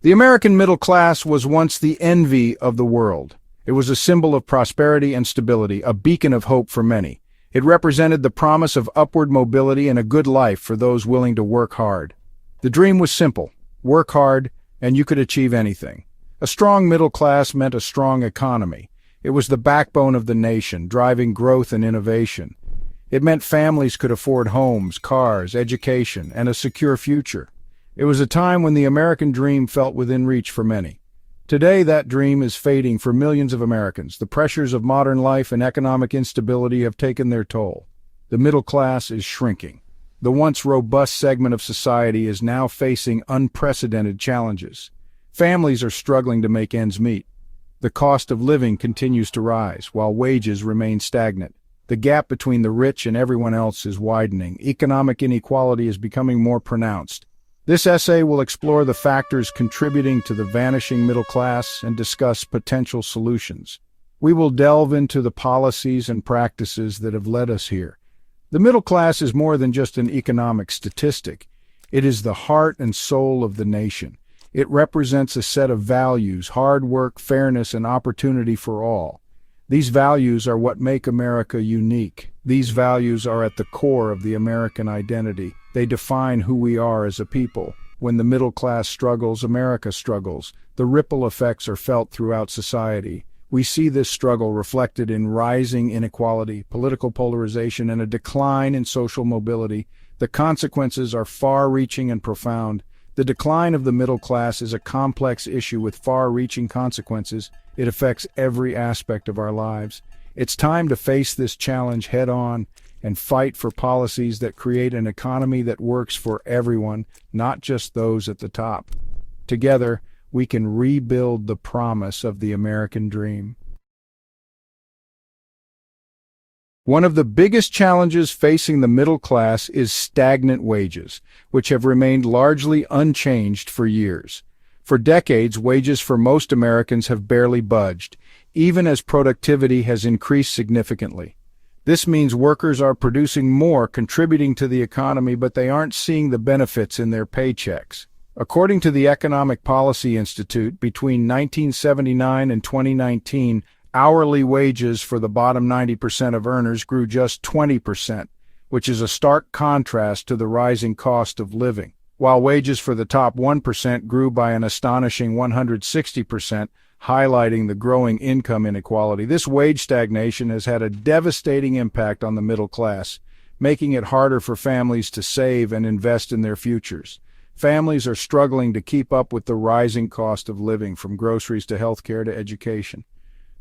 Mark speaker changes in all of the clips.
Speaker 1: The American middle class was once the envy of the world. It was a symbol of prosperity and stability, a beacon of hope for many. It represented the promise of upward mobility and a good life for those willing to work hard. The dream was simple: work hard, and you could achieve anything. A strong middle class meant a strong economy. It was the backbone of the nation, driving growth and innovation. It meant families could afford homes, cars, education, and a secure future. It was a time when the American dream felt within reach for many. Today, that dream is fading for millions of Americans. The pressures of modern life and economic instability have taken their toll. The middle class is shrinking. The once robust segment of society is now facing unprecedented challenges. Families are struggling to make ends meet. The cost of living continues to rise, while wages remain stagnant. The gap between the rich and everyone else is widening. Economic inequality is becoming more pronounced. This essay will explore the factors contributing to the vanishing middle class and discuss potential solutions. We will delve into the policies and practices that have led us here. The middle class is more than just an economic statistic. It is the heart and soul of the nation. It represents a set of values: hard work, fairness, and opportunity for all. These values are what make America unique. These values are at the core of the American identity. They define who we are as a people. When the middle class struggles, America struggles. The ripple effects are felt throughout society. We see this struggle reflected in rising inequality, political polarization, and a decline in social mobility. The consequences are far-reaching and profound. The decline of the middle class is a complex issue with far-reaching consequences. It affects every aspect of our lives. It's time to face this challenge head-on and fight for policies that create an economy that works for everyone, not just those at the top. Together, we can rebuild the promise of the American dream. One of the biggest challenges facing the middle class is stagnant wages, which have remained largely unchanged for years. For decades, wages for most Americans have barely budged, even as productivity has increased significantly. This means workers are producing more, contributing to the economy, but they aren't seeing the benefits in their paychecks. According to the Economic Policy Institute, between 1979 and 2019, hourly wages for the bottom 90% of earners grew just 20%, which is a stark contrast to the rising cost of living, while wages for the top 1% grew by an astonishing 160%, highlighting the growing income inequality. This wage stagnation has had a devastating impact on the middle class, making it harder for families to save and invest in their futures. Families are struggling to keep up with the rising cost of living, from groceries to healthcare to education.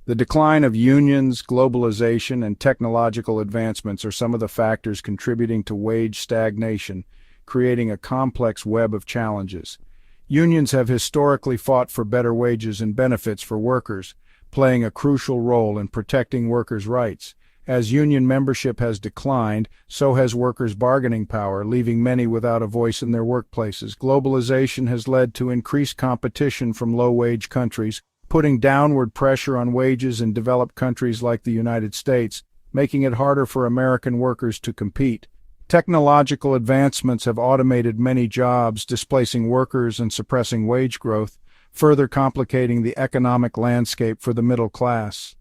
Speaker 1: The decline of unions, globalization, and technological advancements are some of the factors contributing to wage stagnation, creating a complex web of challenges. Unions have historically fought for better wages and benefits for workers, playing a crucial role in protecting workers' rights. As union membership has declined, so has workers' bargaining power, leaving many without a voice in their workplaces. Globalization has led to increased competition from low-wage countries, putting downward pressure on wages in developed countries like the United States, making it harder for American workers to compete. Technological advancements have automated many jobs, displacing workers and suppressing wage growth, further complicating the economic landscape for the middle class.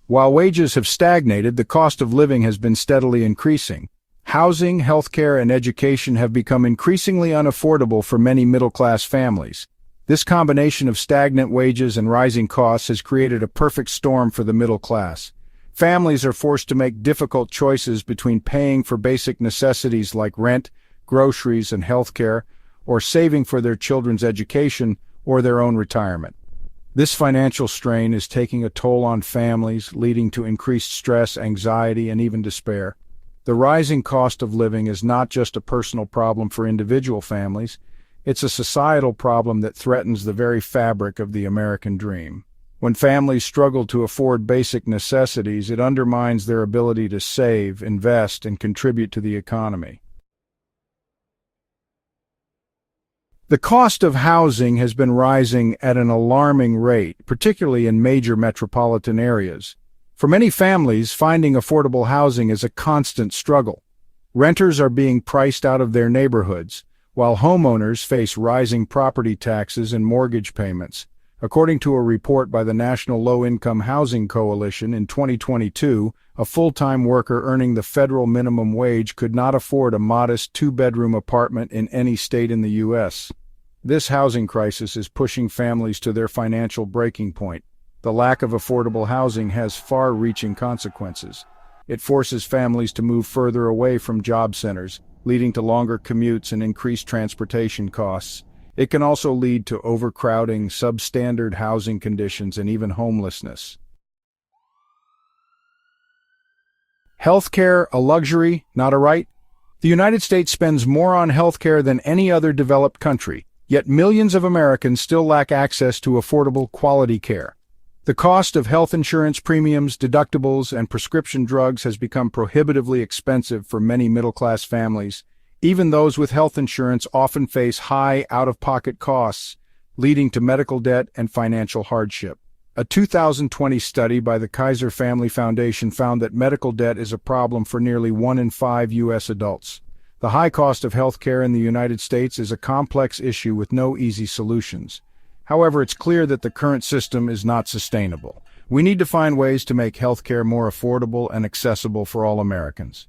Speaker 1: While wages have stagnated, the cost of living has been steadily increasing. Housing, healthcare, and education have become increasingly unaffordable for many middle-class families. This combination of stagnant wages and rising costs has created a perfect storm for the middle class. Families are forced to make difficult choices between paying for basic necessities like rent, groceries, and healthcare, or saving for their children's education or their own retirement. This financial strain is taking a toll on families, leading to increased stress, anxiety, and even despair. The rising cost of living is not just a personal problem for individual families, it's a societal problem that threatens the very fabric of the American dream. When families struggle to afford basic necessities, it undermines their ability to save, invest, and contribute to the economy. The cost of housing has been rising at an alarming rate, particularly in major metropolitan areas. For many families, finding affordable housing is a constant struggle. Renters are being priced out of their neighborhoods, while homeowners face rising property taxes and mortgage payments. According to a report by the National Low-Income Housing Coalition in 2022, a full-time worker earning the federal minimum wage could not afford a modest two-bedroom apartment in any state in the U.S. This housing crisis is pushing families to their financial breaking point. The lack of affordable housing has far-reaching consequences. It forces families to move further away from job centers, leading to longer commutes and increased transportation costs. It can also lead to overcrowding, substandard housing conditions, and even homelessness. Healthcare, a luxury, not a right? The United States spends more on healthcare than any other developed country, yet millions of Americans still lack access to affordable, quality care. The cost of health insurance premiums, deductibles, and prescription drugs has become prohibitively expensive for many middle-class families. Even those with health insurance often face high out-of-pocket costs, leading to medical debt and financial hardship. A 2020 study by the Kaiser Family Foundation found that medical debt is a problem for nearly 1 in 5 U.S. adults. The high cost of health care in the United States is a complex issue with no easy solutions. However, it's clear that the current system is not sustainable. We need to find ways to make health care more affordable and accessible for all Americans.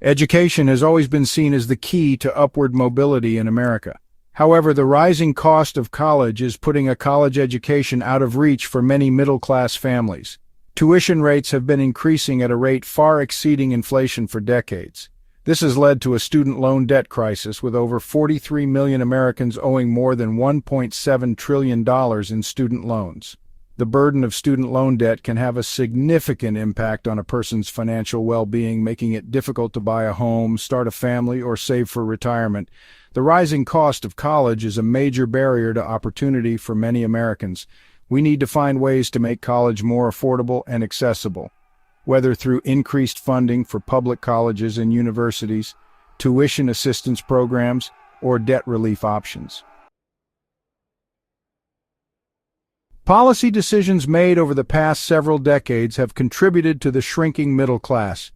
Speaker 1: Education has always been seen as the key to upward mobility in America. However, the rising cost of college is putting a college education out of reach for many middle-class families. Tuition rates have been increasing at a rate far exceeding inflation for decades. This has led to a student loan debt crisis, with over 43 million Americans owing more than $1.7 trillion in student loans. The burden of student loan debt can have a significant impact on a person's financial well-being, making it difficult to buy a home, start a family, or save for retirement. The rising cost of college is a major barrier to opportunity for many Americans. We need to find ways to make college more affordable and accessible, whether through increased funding for public colleges and universities, tuition assistance programs, or debt relief options. Policy decisions made over the past several decades have contributed to the shrinking middle class.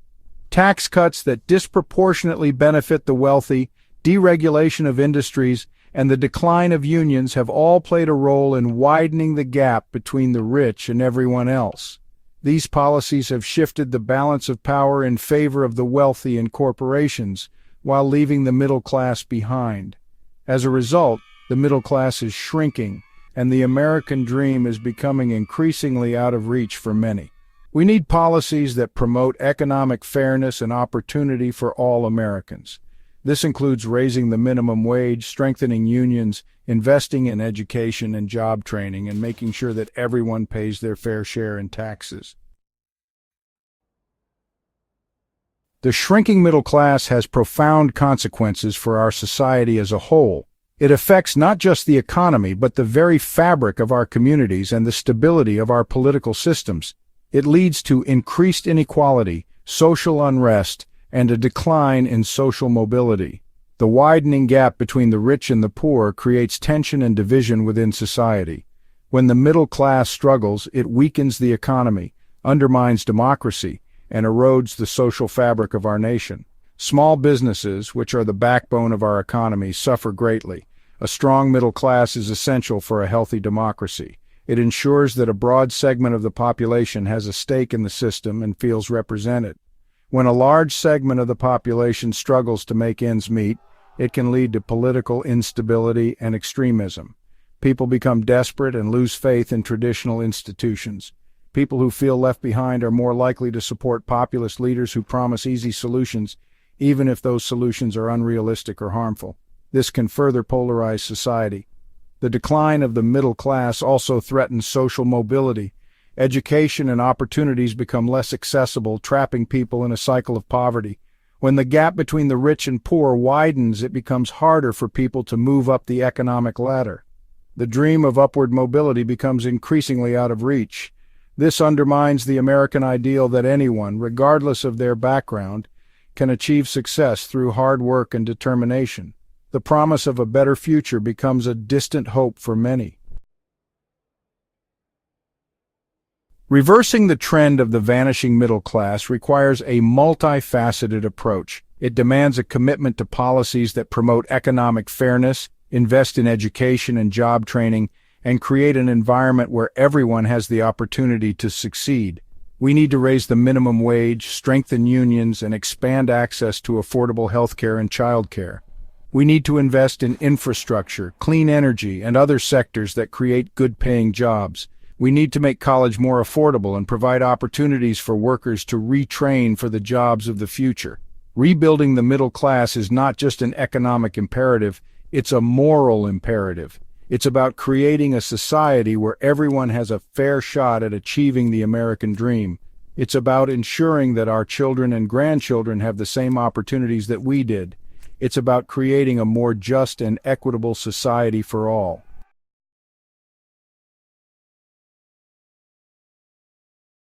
Speaker 1: Tax cuts that disproportionately benefit the wealthy, deregulation of industries, and the decline of unions have all played a role in widening the gap between the rich and everyone else. These policies have shifted the balance of power in favor of the wealthy and corporations, while leaving the middle class behind. As a result, the middle class is shrinking, and the American dream is becoming increasingly out of reach for many. We need policies that promote economic fairness and opportunity for all Americans. This includes raising the minimum wage, strengthening unions, investing in education and job training, and making sure that everyone pays their fair share in taxes. The shrinking middle class has profound consequences for our society as a whole. It affects not just the economy, but the very fabric of our communities and the stability of our political systems. It leads to increased inequality, social unrest, and a decline in social mobility. The widening gap between the rich and the poor creates tension and division within society. When the middle class struggles, it weakens the economy, undermines democracy, and erodes the social fabric of our nation. Small businesses, which are the backbone of our economy, suffer greatly. A strong middle class is essential for a healthy democracy. It ensures that a broad segment of the population has a stake in the system and feels represented. When a large segment of the population struggles to make ends meet, it can lead to political instability and extremism. People become desperate and lose faith in traditional institutions. People who feel left behind are more likely to support populist leaders who promise easy solutions, even if those solutions are unrealistic or harmful. This can further polarize society. The decline of the middle class also threatens social mobility. Education and opportunities become less accessible, trapping people in a cycle of poverty. When the gap between the rich and poor widens, it becomes harder for people to move up the economic ladder. The dream of upward mobility becomes increasingly out of reach. This undermines the American ideal that anyone, regardless of their background, can achieve success through hard work and determination. The promise of a better future becomes a distant hope for many. Reversing the trend of the vanishing middle class requires a multifaceted approach. It demands a commitment to policies that promote economic fairness, invest in education and job training, and create an environment where everyone has the opportunity to succeed. We need to raise the minimum wage, strengthen unions, and expand access to affordable healthcare and childcare. We need to invest in infrastructure, clean energy, and other sectors that create good-paying jobs. We need to make college more affordable and provide opportunities for workers to retrain for the jobs of the future. Rebuilding the middle class is not just an economic imperative, it's a moral imperative. It's about creating a society where everyone has a fair shot at achieving the American dream. It's about ensuring that our children and grandchildren have the same opportunities that we did. It's about creating a more just and equitable society for all.